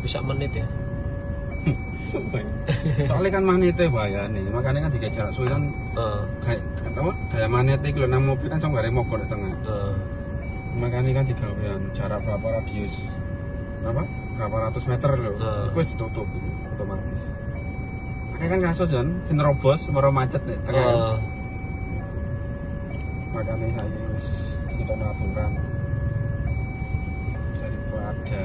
bisa menit ya. Soalnya kan magnetnya bahaya nih, makanya kan tiga jarak suwi kan kayak apa kayak magnetnya kalau nang mobil kan sama mogok di tengah. Makanya kan digawean jarak berapa radius berapa ratus meter loh, itu wis ditutup otomatis. Makanya kan kasus kan sinerobos maro macet nih tengah. Makanya saya wis kita aturan daripada